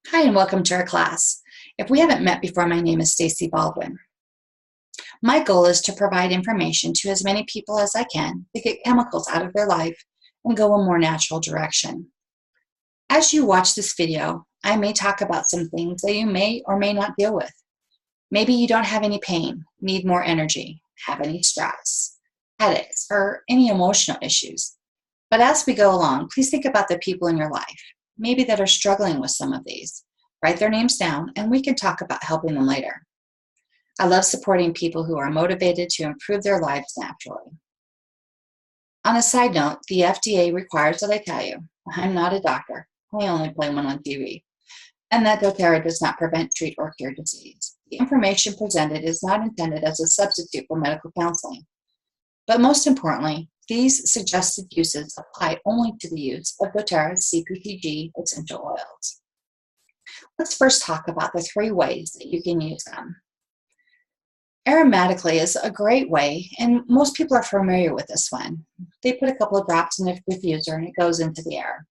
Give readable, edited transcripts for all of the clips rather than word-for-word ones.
Hi, and welcome to our class. If we haven't met before, my name is Stacy Baldwin. My goal is to provide information to as many people as I can to get chemicals out of their life and go a more natural direction. As you watch this video, I may talk about some things that you may or may not deal with. Maybe you don't have any pain, need more energy, have any stress, headaches, or any emotional issues. But as we go along, please think about the people in your life, maybe that are struggling with some of these. Write their names down, and we can talk about helping them later. I love supporting people who are motivated to improve their lives naturally. On a side note, the FDA requires that I tell you, I'm not a doctor. I only play one on TV. And that doTERRA does not prevent, treat, or cure disease. The information presented is not intended as a substitute for medical counseling. But most importantly, these suggested uses apply only to the use of doTERRA CPTG essential oils. Let's first talk about the 3 ways that you can use them. Aromatically is a great way, and most people are familiar with this one. They put a couple of drops in a diffuser and it goes into the air.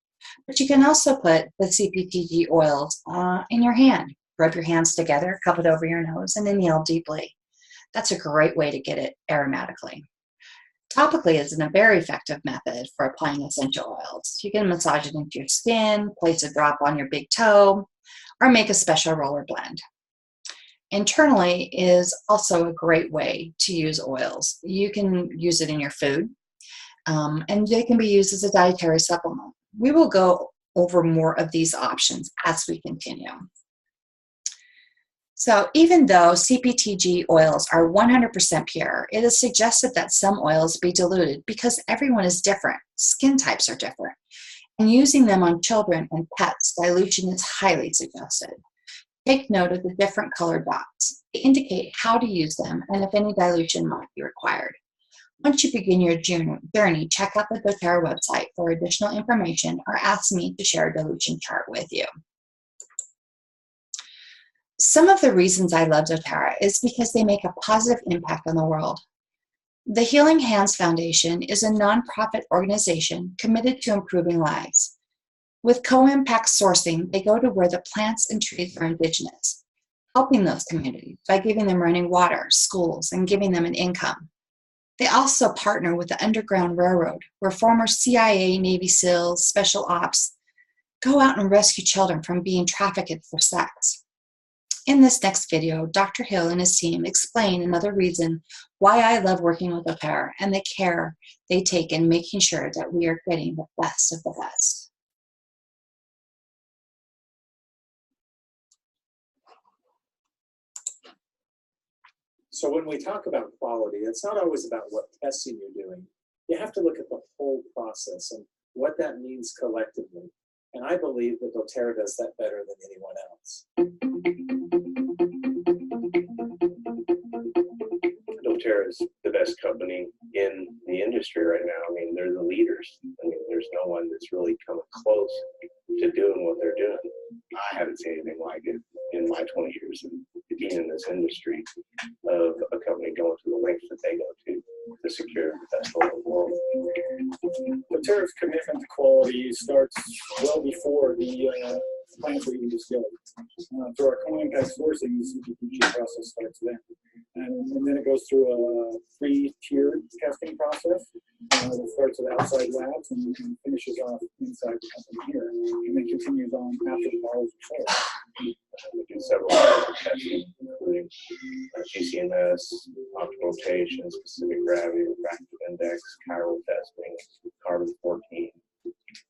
But you can also put the CPTG oils in your hand. Rub your hands together, cup it over your nose, and inhale deeply. That's a great way to get it aromatically. Topically is a very effective method for applying essential oils. You can massage it into your skin, place a drop on your big toe, or make a special roller blend. Internally is also a great way to use oils. You can use it in your food, and they can be used as a dietary supplement. We will go over more of these options as we continue. So even though CPTG oils are 100% pure, it is suggested that some oils be diluted because everyone is different. Skin types are different. And using them on children and pets, dilution is highly suggested. Take note of the different colored dots. They indicate how to use them and if any dilution might be required. Once you begin your journey, check out the doTERRA website for additional information or ask me to share a dilution chart with you. Some of the reasons I love doTERRA is because they make a positive impact on the world. The Healing Hands Foundation is a nonprofit organization committed to improving lives. With co-impact sourcing, they go to where the plants and trees are indigenous, helping those communities by giving them running water, schools, and giving them an income. They also partner with the Underground Railroad, where former CIA, Navy SEALs, Special Ops go out and rescue children from being trafficked for sex. In this next video, Dr. Hill and his team explain another reason why I love working with doTERRA and the care they take in making sure that we are getting the best of the best. So when we talk about quality, it's not always about what testing you're doing. You have to look at the whole process and what that means collectively. And I believe that doTERRA does that better than anyone else. doTERRA is the best company in the industry right now. I mean, they're the leaders. I mean, there's no one that's really coming close to doing what they're doing. I haven't seen anything like it in my 20 years of being in this industry, of a company going to the lengths that they go to secure the best oil in the world. doTERRA's commitment to quality starts well before the plants are even distilled. Through our co-impact sourcing, the CPTG process starts then. And then it goes through a 3-tiered testing process that starts with outside labs and finishes off inside the company here, and then continues on after the bottles are sold. We do several levels of testing, including GCMS, optical rotation, specific gravity, refractive index, chiral testing, carbon-14.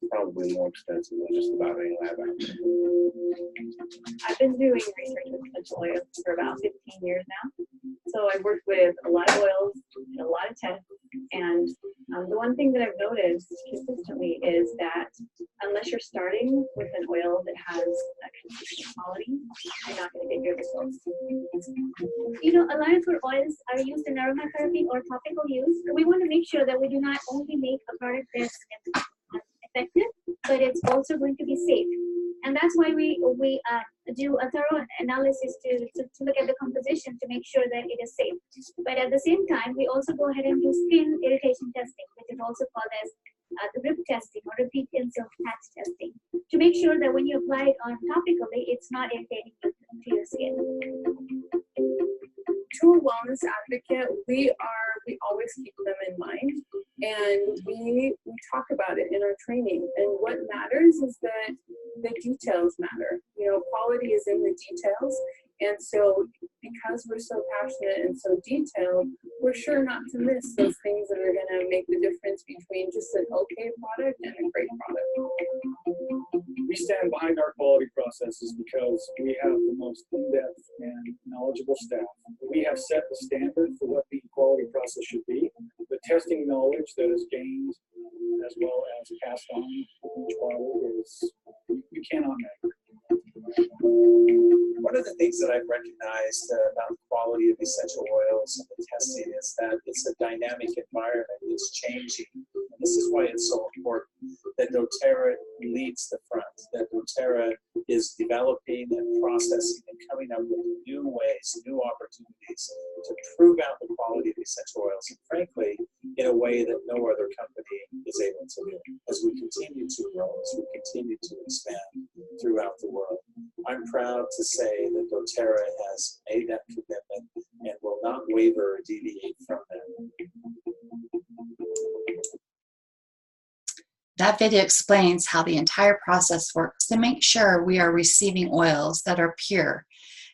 Probably more extensive than just about any lab out there. I've been doing research with essential oils for about 15 years now. So I've worked with a lot of oils and a lot of tests. And the one thing that I've noticed consistently is that unless you're starting with an oil that has a consistent quality, you're not going to get good results. You know, alliance where oils are used in aromatherapy or topical use, we want to make sure that we do not only make a product that's effective, but it's also going to be safe. And that's why we do a thorough analysis to look at the composition to make sure that it is safe. But at the same time, we also go ahead and do skin irritation testing, which is also called as the grip testing or repeat in-silk patch testing to make sure that when you apply it on topically, it's not irritating to your skin. To a wellness advocate, we always keep them in mind, and we talk about it in our training. And what matters is that the details matter. You know, quality is in the details, and so because we're so passionate and so detailed, we're sure not to miss those things that are going to make the difference between just an okay product and a great product. We stand behind our quality processes because we have the most in-depth and knowledgeable staff. We have set the standard for what the quality process should be. The testing knowledge that is gained as well as passed on each bottle is, you cannot measure. One of the things that I've recognized about the quality of essential oils and the testing is that it's a dynamic environment. It's changing. And this is why it's so important that doTERRA leads the front, that doTERRA is developing and processing and coming up with new ways, new opportunities to prove out the quality of essential oils, and frankly, in a way that no other company is able to do as we continue to grow, as we continue to expand throughout the world. I'm proud to say that doTERRA has made that commitment and will not waver or deviate from that. That video explains how the entire process works to make sure we are receiving oils that are pure.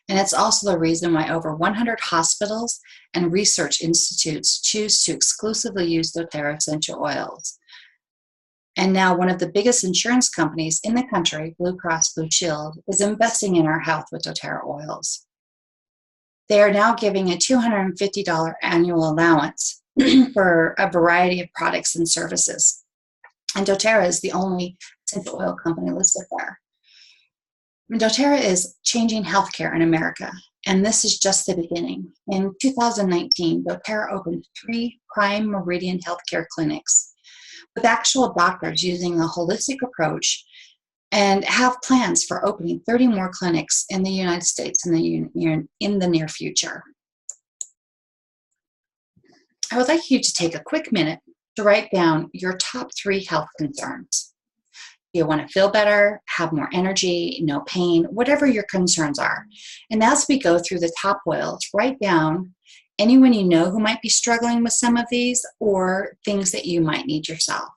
And it's also the reason why over 100 hospitals and research institutes choose to exclusively use doTERRA essential oils. And now one of the biggest insurance companies in the country, Blue Cross Blue Shield, is investing in our health with doTERRA oils. They are now giving a $250 annual allowance for a variety of products and services. And doTERRA is the only essential oil company listed there. And doTERRA is changing healthcare in America, and this is just the beginning. In 2019, doTERRA opened 3 Prime Meridian healthcare clinics with actual doctors using a holistic approach, and have plans for opening 30 more clinics in the United States in the near future. I would like you to take a quick minute to write down your top 3 health concerns. You want to feel better, have more energy, no pain, whatever your concerns are. And as we go through the top oils, write down anyone you know who might be struggling with some of these or things that you might need yourself.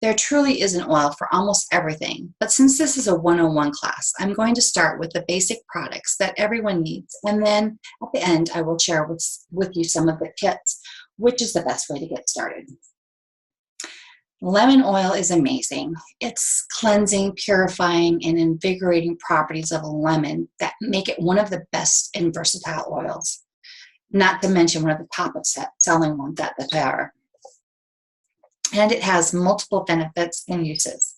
There truly is an oil for almost everything, but since this is a 101 class, I'm going to start with the basic products that everyone needs, and then at the end I will share with you some of the kits, which is the best way to get started. Lemon oil is amazing. It's cleansing, purifying, and invigorating properties of a lemon that make it one of the best and versatile oils, not to mention one of the top selling ones at doTERRA. And it has multiple benefits and uses.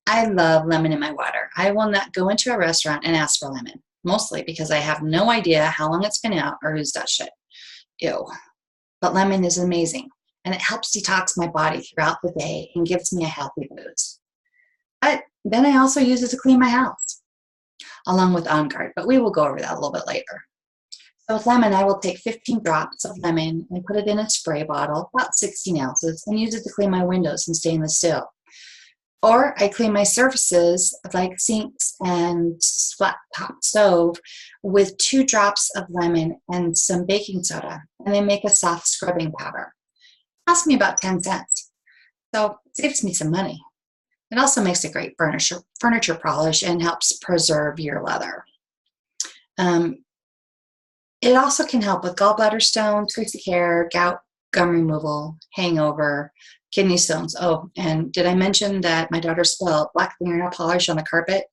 I love lemon in my water. I will not go into a restaurant and ask for lemon, mostly because I have no idea how long it's been out or who's touched it. Ew. But lemon is amazing, and it helps detox my body throughout the day and gives me a healthy boost. But then I also use it to clean my house, along with On Guard, but we will go over that a little bit later. So with lemon, I will take 15 drops of lemon and put it in a spray bottle, about 16 ounces, and use it to clean my windows and stainless steel. Or I clean my surfaces like sinks and flat top stove with 2 drops of lemon and some baking soda, and then make a soft scrubbing powder. It costs me about 10 cents, so it saves me some money. It also makes a great furniture polish and helps preserve your leather. It also can help with gallbladder stones, greasy hair, gout, gum removal, hangover, kidney stones. Oh, and did I mention that my daughter spilled black fingernail polish on the carpet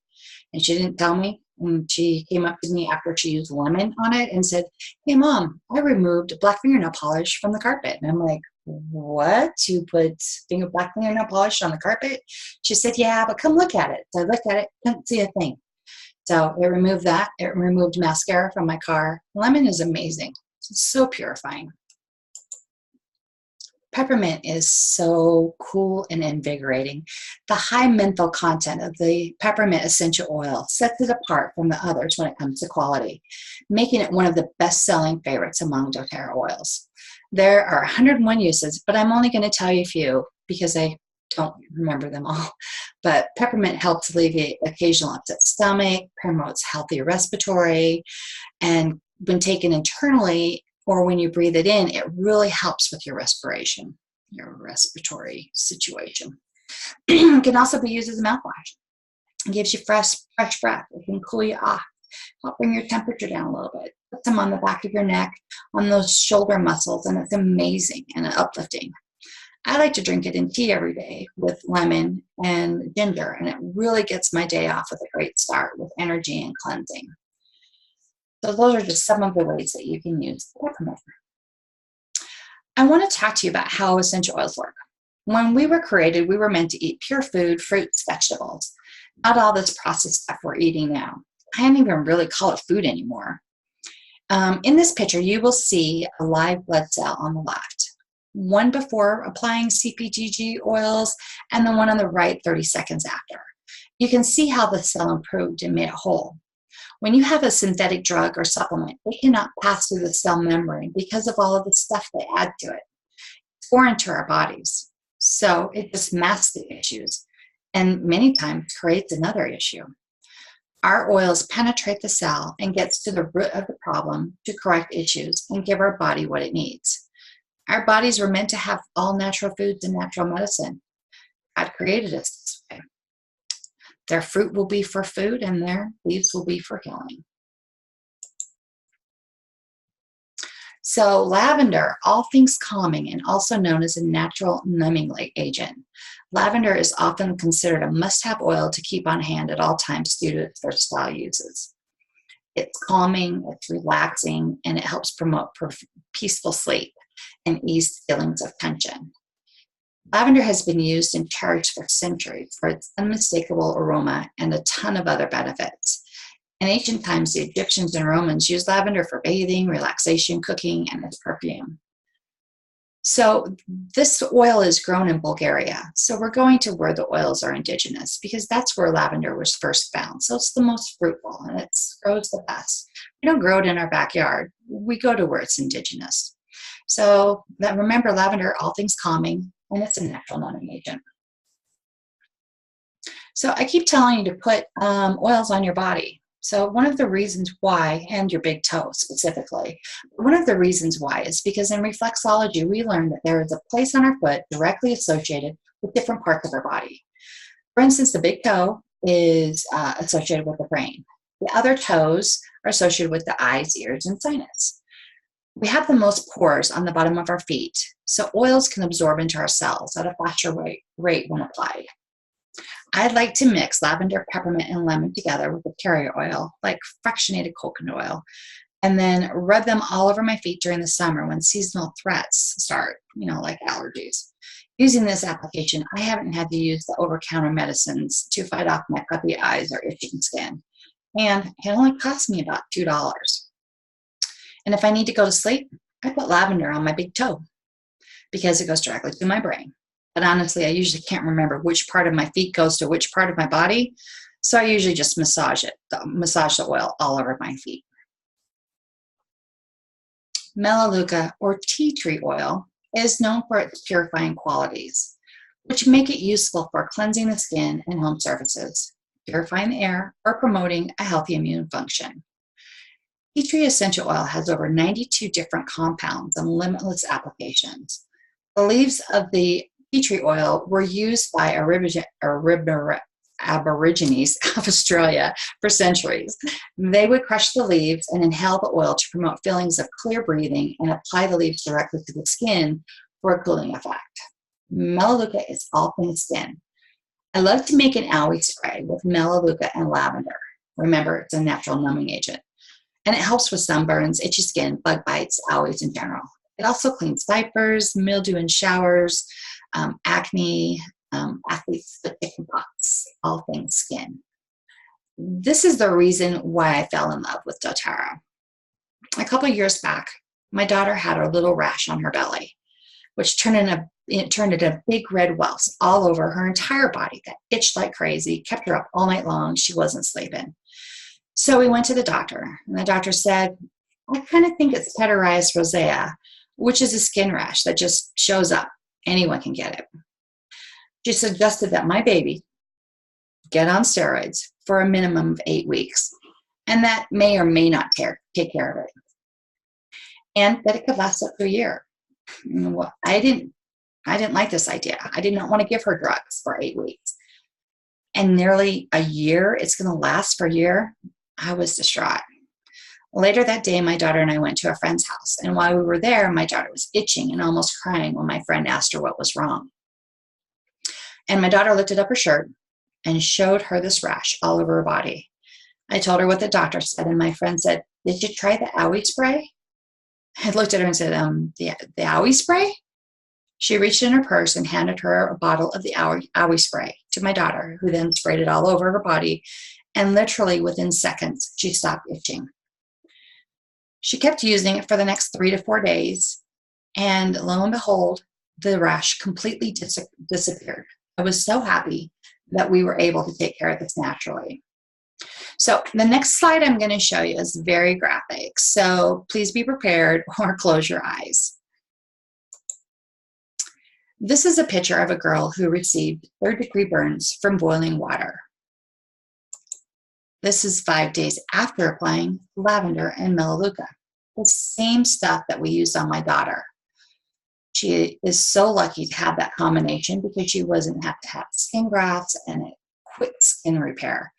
and she didn't tell me? And she came up to me after she used lemon on it and said, "Hey Mom, I removed black fingernail polish from the carpet." And I'm like, "What? You put black fingernail polish on the carpet?" She said, "Yeah, but come look at it." So I looked at it, couldn't see a thing. So it removed that. It removed mascara from my car. Lemon is amazing. It's so purifying. Peppermint is so cool and invigorating. The high menthol content of the peppermint essential oil sets it apart from the others when it comes to quality, making it one of the best-selling favorites among doTERRA oils. There are 101 uses, but I'm only going to tell you a few because I don't remember them all, but peppermint helps alleviate occasional upset stomach, promotes healthy respiratory, and when taken internally or when you breathe it in, it really helps with your respiration, your respiratory situation. It can also be used as a mouthwash. It gives you fresh breath. It can cool you off, help bring your temperature down a little bit. Put some on the back of your neck, on those shoulder muscles, and it's amazing and uplifting. I like to drink it in tea every day with lemon and ginger, and it really gets my day off with a great start with energy and cleansing. So those are just some of the ways that you can use peppermint. I want to talk to you about how essential oils work. When we were created, we were meant to eat pure food, fruits, vegetables, not all this processed stuff we're eating now. I don't even really call it food anymore. In this picture, you will see a live blood cell on the left, one before applying CPGG oils, and the one on the right 30 seconds after. You can see how the cell improved and made it whole. When you have a synthetic drug or supplement, it cannot pass through the cell membrane because of all of the stuff they add to it. It's foreign to our bodies, so it just masks the issues and many times creates another issue. Our oils penetrate the cell and gets to the root of the problem to correct issues and give our body what it needs. Our bodies were meant to have all natural foods and natural medicine. God created us this way. Their fruit will be for food and their leaves will be for healing. So lavender, all things calming and also known as a natural numbing agent. Lavender is often considered a must-have oil to keep on hand at all times due to its versatile uses. It's calming, it's relaxing, and it helps promote peaceful sleep and ease feelings of tension. Lavender has been used and cherished for centuries for its unmistakable aroma and a ton of other benefits. In ancient times, the Egyptians and Romans used lavender for bathing, relaxation, cooking, and as perfume. So this oil is grown in Bulgaria. So we're going to where the oils are indigenous because that's where lavender was first found. So it's the most fruitful and it grows the best. We don't grow it in our backyard. We go to where it's indigenous. So remember, lavender, all things calming, and it's a natural numbing agent. So I keep telling you to put oils on your body. So one of the reasons why, and your big toe specifically, one of the reasons why is because in reflexology, we learned that there is a place on our foot directly associated with different parts of our body. For instance, the big toe is associated with the brain. The other toes are associated with the eyes, ears, and sinus. We have the most pores on the bottom of our feet, so oils can absorb into our cells at a faster rate when applied. I like to mix lavender, peppermint, and lemon together with a carrier oil, like fractionated coconut oil, and then rub them all over my feet during the summer when seasonal threats start, like allergies. Using this application, I haven't had to use the over-counter medicines to fight off my puppy eyes or itching skin, and it only cost me about $2. And if I need to go to sleep, I put lavender on my big toe because it goes directly to my brain. But honestly, I usually can't remember which part of my feet goes to which part of my body. So I usually just massage the oil all over my feet. Melaleuca, or tea tree oil, is known for its purifying qualities, which make it useful for cleansing the skin and home surfaces, purifying the air, or promoting a healthy immune function. Tea tree essential oil has over 92 different compounds and limitless applications. The leaves of the tea tree oil were used by Aborigines of Australia for centuries. They would crush the leaves and inhale the oil to promote feelings of clear breathing and apply the leaves directly to the skin for a cooling effect. Melaleuca is all things skin. I love to make an owie spray with Melaleuca and lavender. Remember, it's a natural numbing agent. And it helps with sunburns, itchy skin, bug bites, owies in general. It also cleans diapers, mildew in showers, acne, athletes with chicken pox, all things skin. This is the reason why I fell in love with doTERRA. A couple of years back, my daughter had a little rash on her belly, which turned into big red welts all over her entire body that itched like crazy, kept her up all night long. She wasn't sleeping. So we went to the doctor, and the doctor said, I kind of think it's pityriasis rosea, which is a skin rash that just shows up. Anyone can get it. She suggested that my baby get on steroids for a minimum of 8 weeks, and that may or may not take care of it, and that it could last up to a year. Well, I didn't like this idea. I did not want to give her drugs for 8 weeks. And nearly a year, it's going to last for a year. I was distraught. Later that day, my daughter and I went to a friend's house. And while we were there, my daughter was itching and almost crying when my friend asked her what was wrong. And my daughter lifted up her shirt and showed her this rash all over her body. I told her what the doctor said, and my friend said, "Did you try the owie spray?" I looked at her and said, the owie spray? She reached in her purse and handed her a bottle of the owie spray to my daughter, who then sprayed it all over her body, and literally within seconds, she stopped itching. She kept using it for the next 3 to 4 days, and lo and behold, the rash completely disappeared. I was so happy that we were able to take care of this naturally. So the next slide I'm going to show you is very graphic, so please be prepared or close your eyes. This is a picture of a girl who received 3rd-degree burns from boiling water. This is 5 days after applying lavender and melaleuca, the same stuff that we used on my daughter. She is so lucky to have that combination because she wasn't have to have skin grafts and a quick skin repair.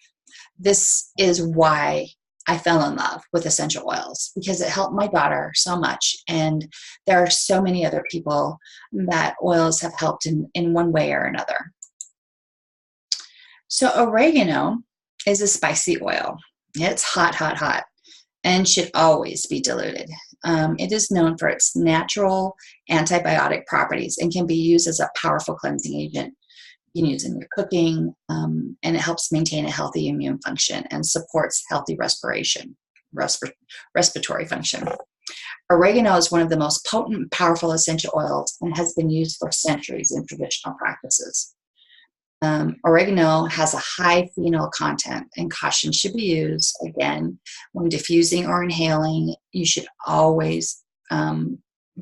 This is why I fell in love with essential oils, because it helped my daughter so much. And there are so many other people that oils have helped in one way or another. So oregano is a spicy oil. It's hot, hot, hot, and should always be diluted. It is known for its natural antibiotic properties and can be used as a powerful cleansing agent. You can use it in your cooking, and it helps maintain a healthy immune function and supports healthy respiratory function. Oregano is one of the most potent and powerful essential oils and has been used for centuries in traditional practices. Oregano has a high phenol content, and caution should be used, again, when diffusing or inhaling. You should always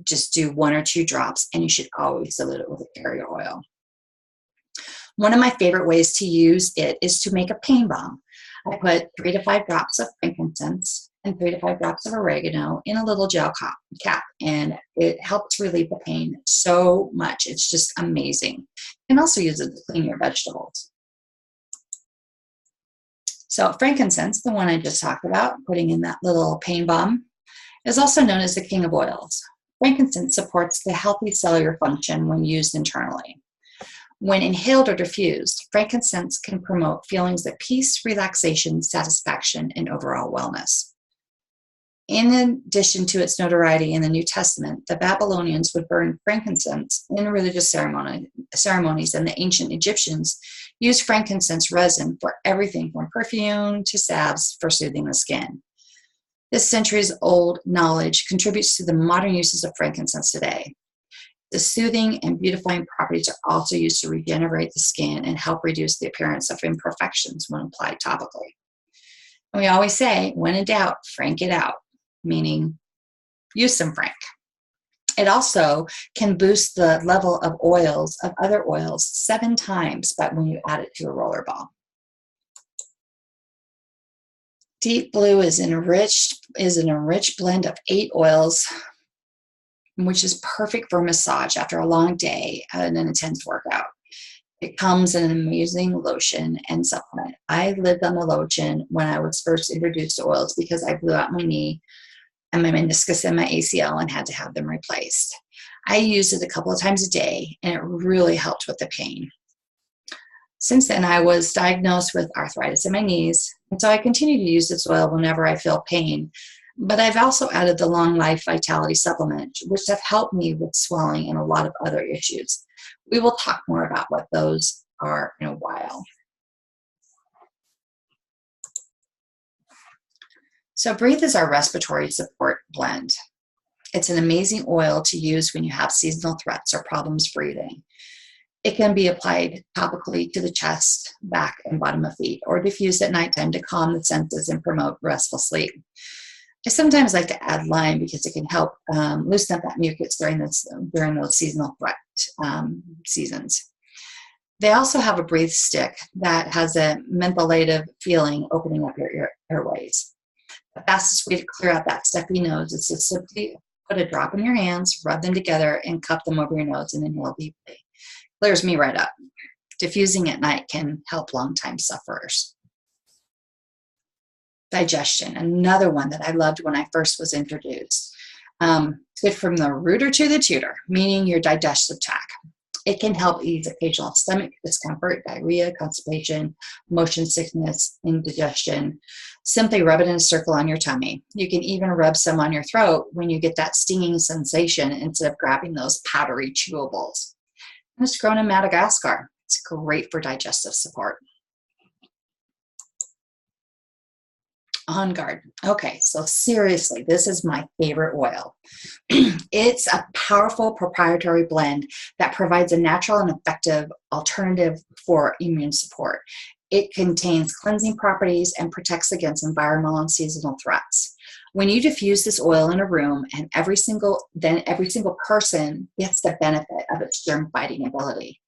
just do 1 or 2 drops, and you should always dilute it with a carrier oil. One of my favorite ways to use it is to make a pain balm. I put 3 to 5 drops of frankincense and 3 to 5 drops of oregano in a little gel cap, and it helps relieve the pain so much. It's just amazing. You can also use it to clean your vegetables. So frankincense, the one I just talked about, putting in that little pain balm, is also known as the king of oils. Frankincense supports the healthy cellular function when used internally. When inhaled or diffused, frankincense can promote feelings of peace, relaxation, satisfaction, and overall wellness. In addition to its notoriety in the New Testament, the Babylonians would burn frankincense in religious ceremonies, and the ancient Egyptians used frankincense resin for everything from perfume to salves for soothing the skin. This centuries-old knowledge contributes to the modern uses of frankincense today. The soothing and beautifying properties are also used to regenerate the skin and help reduce the appearance of imperfections when applied topically. And we always say, when in doubt, frank it out, meaning use some frank. It also can boost the level of oils of other oils 7 times when you add it to a roller ball. Deep Blue is an enriched blend of 8 oils, which is perfect for massage after a long day and an intense workout. It comes in an amazing lotion and supplement. I lived on the lotion when I was first introduced to oils because I blew out my knee and my meniscus and my ACL and had to have them replaced. I used it a couple of times a day, and it really helped with the pain. Since then, I was diagnosed with arthritis in my knees, and so I continue to use this oil whenever I feel pain. But I've also added the Long Life Vitality Supplement, which have helped me with swelling and a lot of other issues. We will talk more about what those are in a while. So Breathe is our respiratory support blend. It's an amazing oil to use when you have seasonal threats or problems breathing. It can be applied topically to the chest, back, and bottom of feet, or diffused at nighttime to calm the senses and promote restful sleep. I sometimes like to add lime because it can help loosen up that mucus during those seasonal threat seasons. They also have a breathe stick that has a mentholative feeling opening up your airways. The fastest way to clear out that stuffy nose is to simply put a drop in your hands, rub them together, and cup them over your nose and inhale deeply. Clears me right up. Diffusing at night can help long-time sufferers. Digestion, another one that I loved when I first was introduced. Good from the rooter to the tutor, meaning your digestive tract. It can help ease occasional stomach discomfort, diarrhea, constipation, motion sickness, indigestion. Simply rub it in a circle on your tummy. You can even rub some on your throat when you get that stinging sensation instead of grabbing those powdery chewables. And it's grown in Madagascar. It's great for digestive support. On Guard. Okay, so seriously, this is my favorite oil. It's a powerful proprietary blend that provides a natural and effective alternative for immune support. It contains cleansing properties and protects against environmental and seasonal threats. When you diffuse this oil in a room, and every single person gets the benefit of its germ-fighting ability.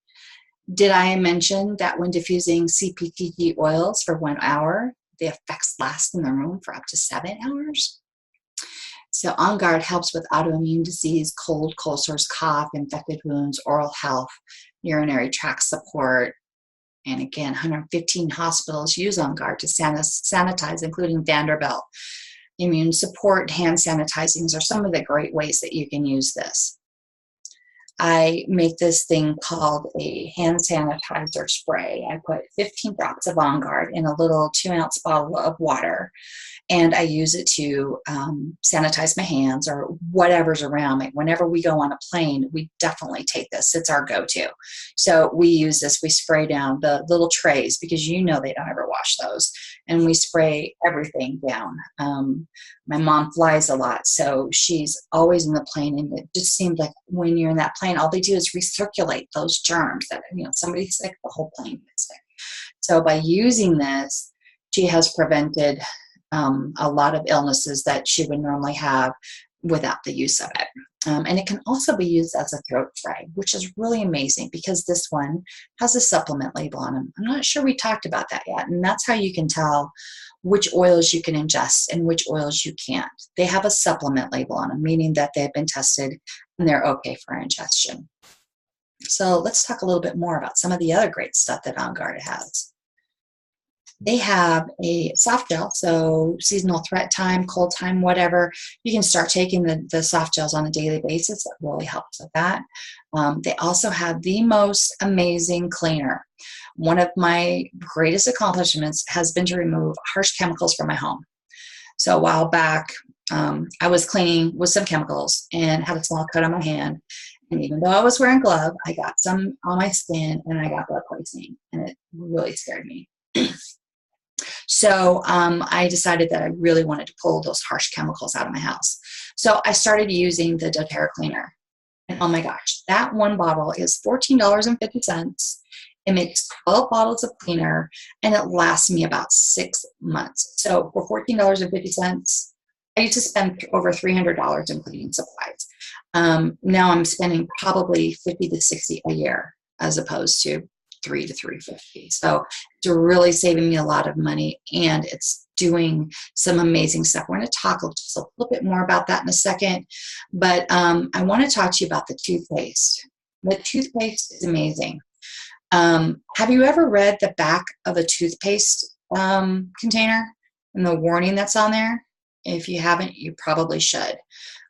Did I mention that when diffusing CPTG oils for 1 hour, the effects last in the room for up to 7 hours? So On Guard helps with autoimmune disease, cold, ulcers, cough, infected wounds, oral health, urinary tract support. And again, 115 hospitals use On Guard to sanitize, including Vanderbilt. Immune support, hand sanitizings are some of the great ways that you can use this. I make this thing called a hand sanitizer spray. I put 15 drops of On Guard in a little 2-ounce bottle of water, and I use it to sanitize my hands or whatever's around me. Whenever we go on a plane, we definitely take this. It's our go-to. So we use this. We spray down the little trays because you know they don't ever wash those, and we spray everything down. My mom flies a lot, so she's always in the plane, and it just seems like when you're in that plane, all they do is recirculate those germs that, somebody's sick, the whole plane gets sick. So by using this, she has prevented a lot of illnesses that she would normally have without the use of it. And it can also be used as a throat spray, which is really amazing because this one has a supplement label on them. I'm not sure we talked about that yet, and that's how you can tell which oils you can ingest and which oils you can't. They have a supplement label on them, meaning that they've been tested and they're okay for ingestion. So let's talk a little bit more about some of the other great stuff that On Guard has. They have a soft gel, so seasonal threat time, cold time, whatever. You can start taking the soft gels on a daily basis. That really helps with that. They also have the most amazing cleaner. One of my greatest accomplishments has been to remove harsh chemicals from my home. So a while back, I was cleaning with some chemicals and had a small cut on my hand. And even though I was wearing gloves, I got some on my skin and I got blood poisoning, and it really scared me. So I decided that I really wanted to pull those harsh chemicals out of my house. So I started using the doTERRA cleaner. And oh my gosh, that one bottle is $14.50. It makes 12 bottles of cleaner, and it lasts me about 6 months. So for $14.50, I used to spend over $300 in cleaning supplies. Now I'm spending probably $50 to $60 a year as opposed to $300 to $350. So it's really saving me a lot of money, and it's doing some amazing stuff. We're going to talk just a little bit more about that in a second, but I want to talk to you about the toothpaste. The toothpaste is amazing. Have you ever read the back of a toothpaste container and the warning that's on there? If you haven't, you probably should.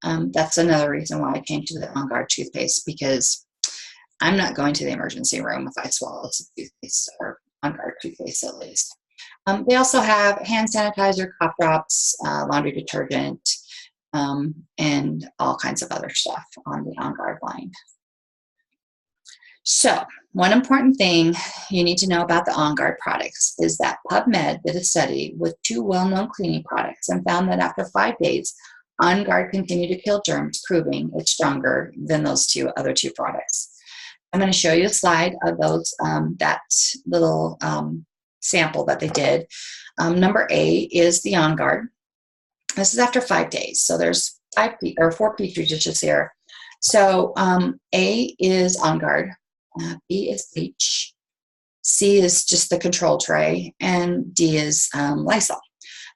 That's another reason why I came to the On Guard toothpaste, because I'm not going to the emergency room if I swallow some toothpaste, or On Guard toothpaste at least. They also have hand sanitizer, cough drops, laundry detergent, and all kinds of other stuff on the On Guard line. So one important thing you need to know about the On Guard products is that PubMed did a study with 2 well-known cleaning products and found that after 5 days, On Guard continued to kill germs, proving it's stronger than those other two products. I'm going to show you a slide of those, that little sample that they did. Number A is the On Guard. This is after 5 days. So there's 4 petri dishes here. So A is On Guard. B is bleach. C is just the control tray, and D is Lysol.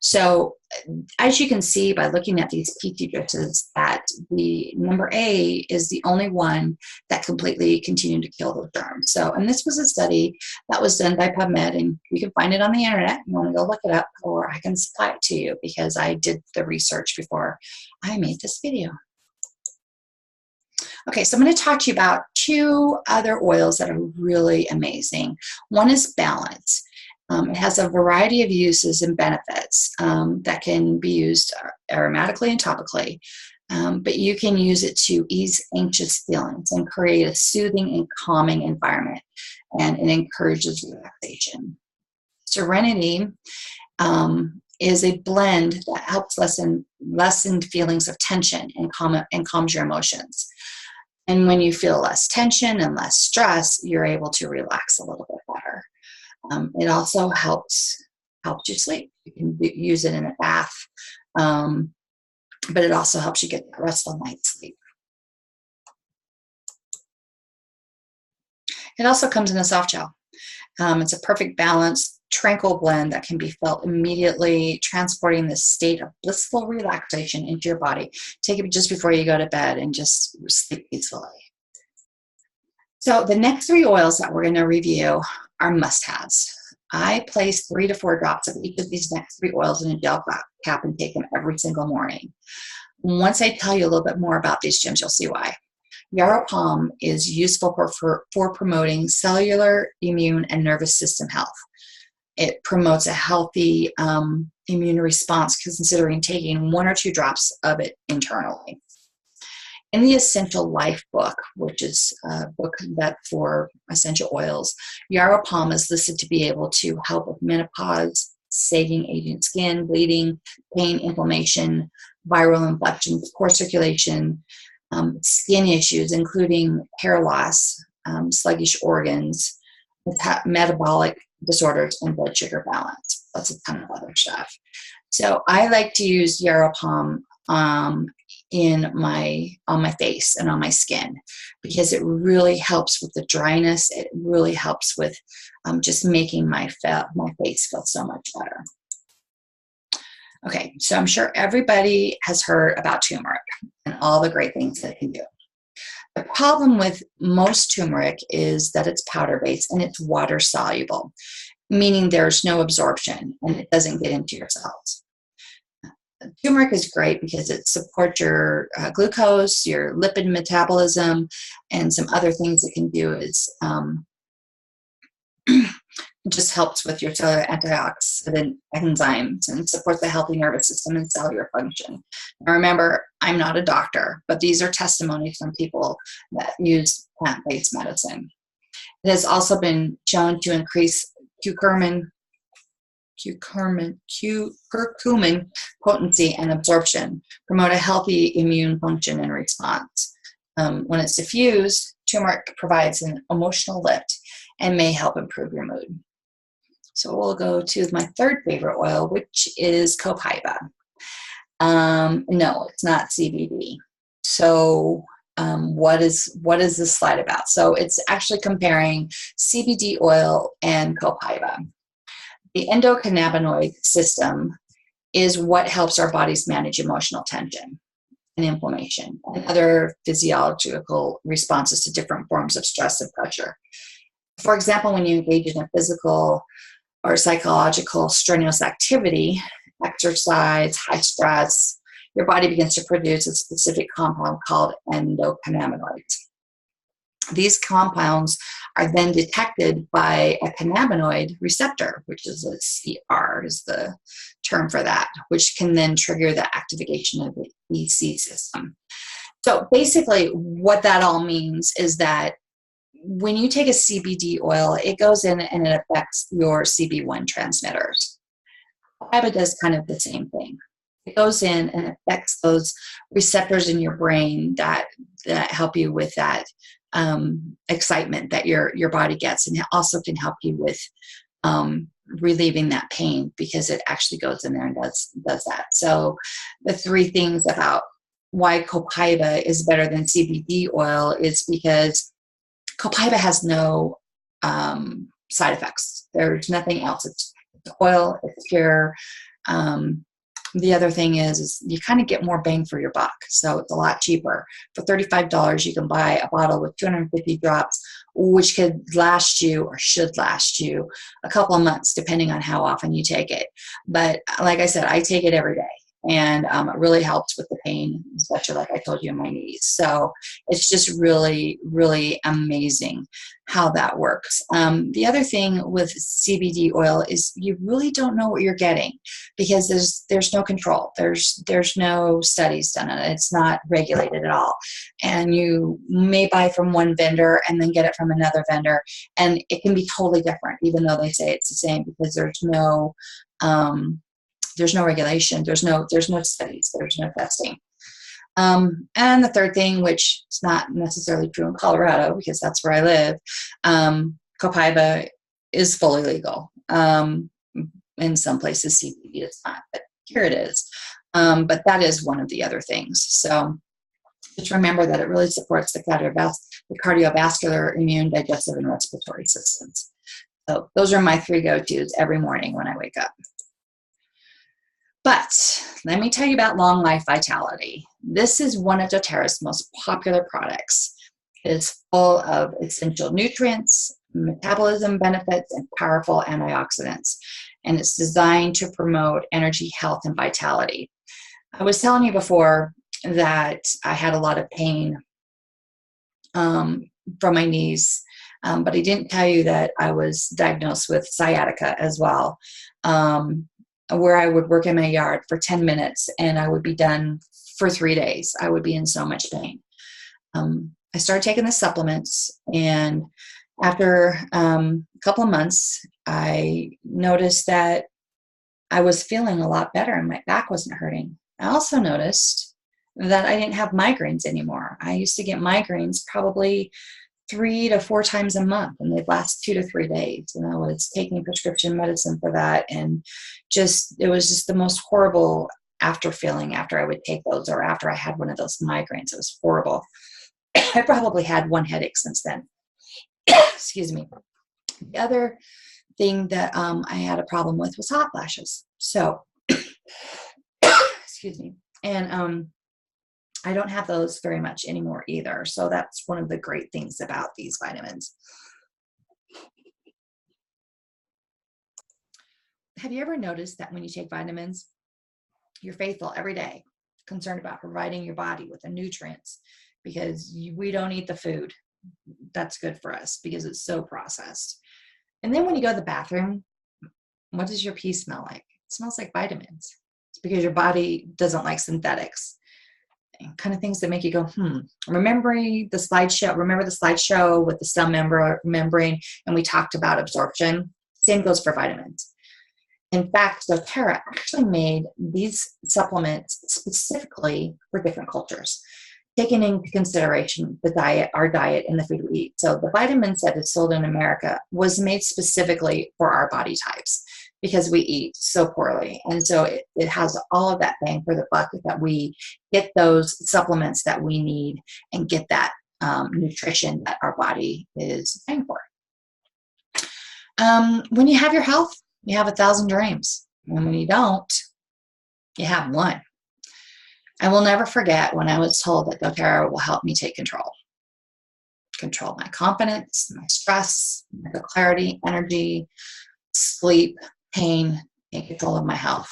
So as you can see by looking at these Petri dishes, that the number A is the only one that completely continued to kill those germs. So, and this was a study that was done by PubMed, and you can find it on the internet. You want to go look it up, or I can supply it to you because I did the research before I made this video. Okay, so I'm going to talk to you about two other oils that are really amazing. One is Balance. It has a variety of uses and benefits that can be used aromatically and topically, but you can use it to ease anxious feelings and create a soothing and calming environment, and it encourages relaxation. Serenity is a blend that helps lessen feelings of tension and calms your emotions. And when you feel less tension and less stress, you're able to relax a little bit better. It also helps you sleep. You can use it in a bath, but it also helps you get the restful night's sleep. It also comes in a soft gel. It's a perfect balance, tranquil blend that can be felt immediately, transporting the state of blissful relaxation into your body. Take it just before you go to bed and just sleep peacefully. So the next three oils that we're going to review are must-haves. I place 3 to 4 drops of each of these next three oils in a gel cap and take them every single morning. Once I tell you a little bit more about these gems, you'll see why. Yarrow Pom is useful for promoting cellular, immune, and nervous system health. It promotes a healthy immune response, considering taking 1 or 2 drops of it internally. In the Essential Life book, which is a book that for essential oils, Yarrow Pom is listed to be able to help with menopause, sagging, aging skin, bleeding, pain, inflammation, viral infections, poor circulation, skin issues, including hair loss, sluggish organs, metabolic disorders, and blood sugar balance. That's a ton of other stuff. So I like to use Yarrow Pom on my face and on my skin, because it really helps with the dryness. It really helps with just making my face feel so much better. Okay, so I'm sure everybody has heard about turmeric and all the great things that it can do. The problem with most turmeric is that it's powder-based and it's water-soluble, meaning there's no absorption and it doesn't get into your cells. Turmeric is great because it supports your glucose, your lipid metabolism, and some other things it can do is just helps with your cellular antioxidant enzymes and supports the healthy nervous system and cellular function. Now remember, I'm not a doctor, but these are testimonies from people that use plant-based medicine. It has also been shown to increase curcumin potency and absorption, promote a healthy immune function and response. When it's diffused, turmeric provides an emotional lift and may help improve your mood. So we'll go to my third favorite oil, which is copaiba. No, it's not CBD. So what is this slide about? So it's actually comparing CBD oil and copaiba. The endocannabinoid system is what helps our bodies manage emotional tension and inflammation and other physiological responses to different forms of stress and pressure. For example, when you engage in a physical or psychological strenuous activity, exercise, high stress, your body begins to produce a specific compound called endocannabinoids. These compounds are then detected by a cannabinoid receptor, which is a CR is the term for that, which can then trigger the activation of the EC system. So basically what that all means is that when you take a CBD oil, it goes in and it affects your CB1 transmitters. Copaiba does kind of the same thing. It goes in and affects those receptors in your brain that help you with that excitement that your body gets, and it also can help you with relieving that pain, because it actually goes in there and does that. So the three things about why copaiba is better than CBD oil is because copaiba has no side effects. There's nothing else. It's oil, it's pure. The other thing is you kind of get more bang for your buck. So it's a lot cheaper. For $35, you can buy a bottle with 250 drops, which could last you or should last you a couple of months, depending on how often you take it. But like I said, I take it every day. And it really helps with the pain, especially like I told you in my knees. So it's just really, really amazing how that works. The other thing with CBD oil is you really don't know what you're getting because there's no control. There's no studies done on it. It's not regulated at all. And you may buy from one vendor and then get it from another vendor, and it can be totally different, even though they say it's the same, because there's no regulation, there's no studies, there's no testing. And the third thing, which is not necessarily true in Colorado because that's where I live, Copaiba is fully legal. In some places CBD is not, but here it is. But that is one of the other things. So just remember that it really supports the cardiovascular, immune, digestive, and respiratory systems. So those are my 3 go-tos every morning when I wake up. But let me tell you about Long Life Vitality. This is one of doTERRA's most popular products. It is full of essential nutrients, metabolism benefits, and powerful antioxidants. And it's designed to promote energy, health, and vitality. I was telling you before that I had a lot of pain from my knees, but I didn't tell you that I was diagnosed with sciatica as well. Where I would work in my yard for 10 minutes and I would be done for 3 days. I would be in so much pain. I started taking the supplements, and after a couple of months, I noticed that I was feeling a lot better and my back wasn't hurting. I also noticed that I didn't have migraines anymore. I used to get migraines probably 3 to 4 times a month, and they'd last 2 to 3 days. And I was taking prescription medicine for that, and it was just the most horrible after feeling after I would take those, or after I had one of those migraines. It was horrible. I probably had 1 headache since then. Excuse me. The other thing that I had a problem with was hot flashes. So, excuse me. And I don't have those very much anymore either. So that's one of the great things about these vitamins. Have you ever noticed that when you take vitamins, you're faithful every day, concerned about providing your body with the nutrients, because we don't eat the food that's good for us because it's so processed. And then when you go to the bathroom, what does your pee smell like? It smells like vitamins. It's because your body doesn't like synthetics. Kind of things that make you go, Remember the slideshow with the cell membrane, and we talked about absorption? Same goes for vitamins. In fact, doTERRA actually made these supplements specifically for different cultures, taking into consideration our diet, and the food we eat. So the vitamins that is sold in America was made specifically for our body types, because we eat so poorly. And so it has all of that bang for the buck, that we get those supplements that we need and get that nutrition that our body is paying for. When you have your health, you have 1,000 dreams. And when you don't, you have one. I will never forget when I was told that doTERRA will help me take control my confidence, my stress, mental clarity, energy, sleep, pain, take control of my health.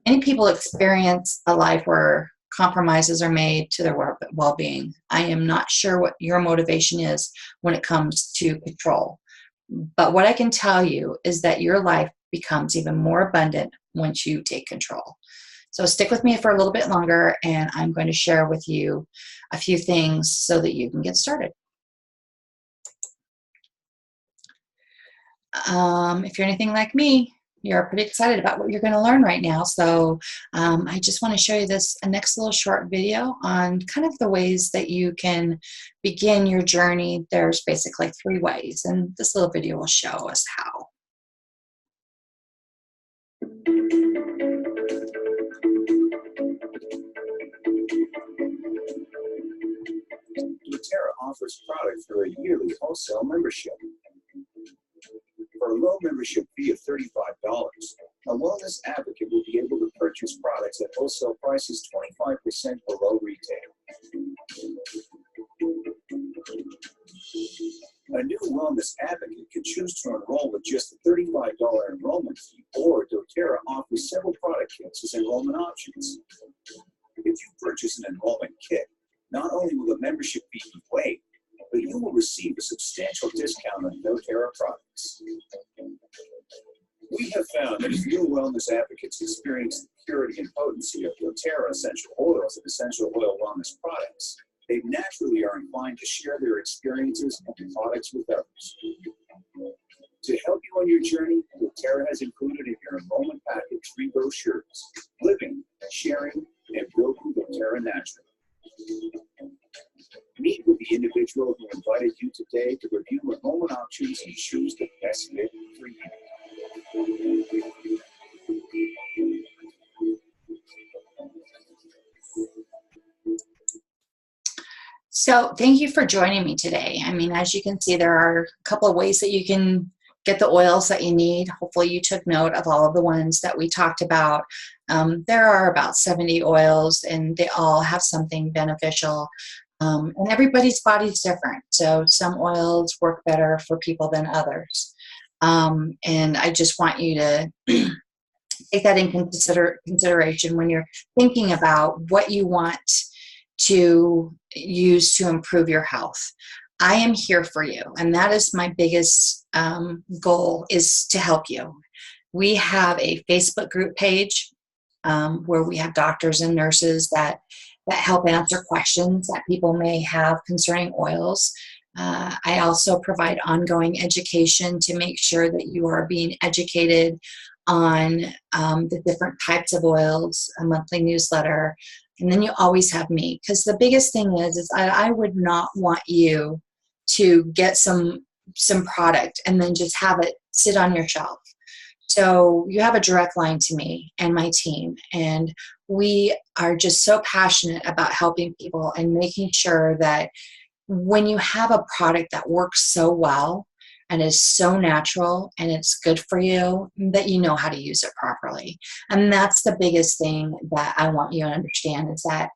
Many people experience a life where compromises are made to their well-being. I am not sure what your motivation is when it comes to control. But what I can tell you is that your life becomes even more abundant once you take control. So stick with me for a little bit longer, and I'm going to share with you a few things so that you can get started. If you're anything like me, you're pretty excited about what you're going to learn right now. So I just want to show you a next little short video on kind of the ways that you can begin your journey. There's basically 3 ways, and this little video will show us how. doTERRA offers products through a yearly wholesale membership. For a low membership fee of $35, a wellness advocate will be able to purchase products at wholesale prices 25% below retail. A new wellness advocate can choose to enroll with just a $35 enrollment fee, or doTERRA offers several product kits as enrollment options. If you purchase an enrollment kit, not only will the membership fee be waived, but you will receive a substantial discount on doTERRA products. We have found that as new wellness advocates experience the purity and potency of doTERRA essential oils and essential oil wellness products, they naturally are inclined to share their experiences and products with others. To help you on your journey, doTERRA has included in your enrollment package 3 brochures: Living, Sharing, and Building doTERRA Naturally. Meet with the individual who invited you today to review enrollment options and choose the best fit for you. So thank you for joining me today. I mean, as you can see, there are a couple of ways that you can get the oils that you need. Hopefully you took note of all of the ones that we talked about. There are about 70 oils, and they all have something beneficial. And everybody's body is different. So some oils work better for people than others. And I just want you to take that in consideration when you're thinking about what you want to use to improve your health. I am here for you, and that is my biggest goal, is to help you. We have a Facebook group page where we have doctors and nurses that help answer questions that people may have concerning oils. I also provide ongoing education to make sure that you are being educated on the different types of oils, a monthly newsletter. And then you always have me, because the biggest thing is I would not want you to get some product and then just have it sit on your shelf. So you have a direct line to me and my team, and we are just so passionate about helping people and making sure that when you have a product that works so well and is so natural and it's good for you, that you know how to use it properly. And that's the biggest thing that I want you to understand, is that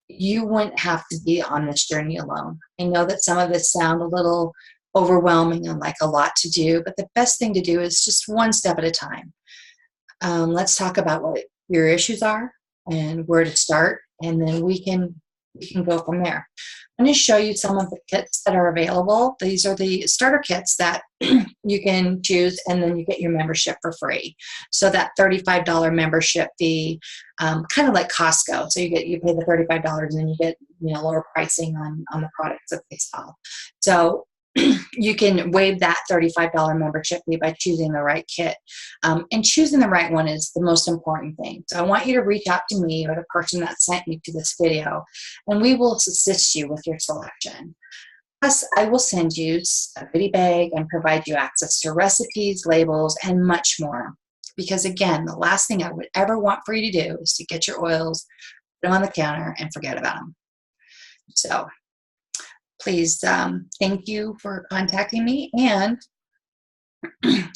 you wouldn't have to be on this journey alone. I know that some of this sound a little overwhelming and like a lot to do, but the best thing to do is just one step at a time. Let's talk about what your issues are and where to start, and then we can go from there. I'm going to show you some of the kits that are available. These are the starter kits that you can choose, and then you get your membership for free. So that $35 membership fee, kind of like Costco. So you pay the $35 and then you get lower pricing on the products that they sell. So you can waive that $35 membership fee by choosing the right kit. And choosing the right one is the most important thing. So I want you to reach out to me or the person that sent you to this video, and we will assist you with your selection. Plus, I will send you a goodie bag and provide you access to recipes, labels, and much more. Because again, the last thing I would ever want for you to do is to get your oils, put them on the counter, and forget about them. So please, thank you for contacting me. And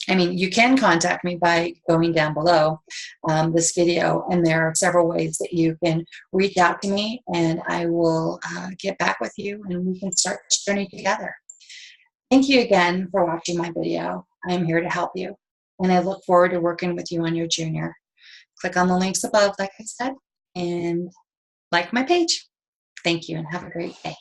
I mean, you can contact me by going down below this video, and there are several ways that you can reach out to me, and I will get back with you, and we can start this journey together. Thank you again for watching my video. I'm here to help you, and I look forward to working with you on your journey. Click on the links above, like I said, and like my page. Thank you, and have a great day.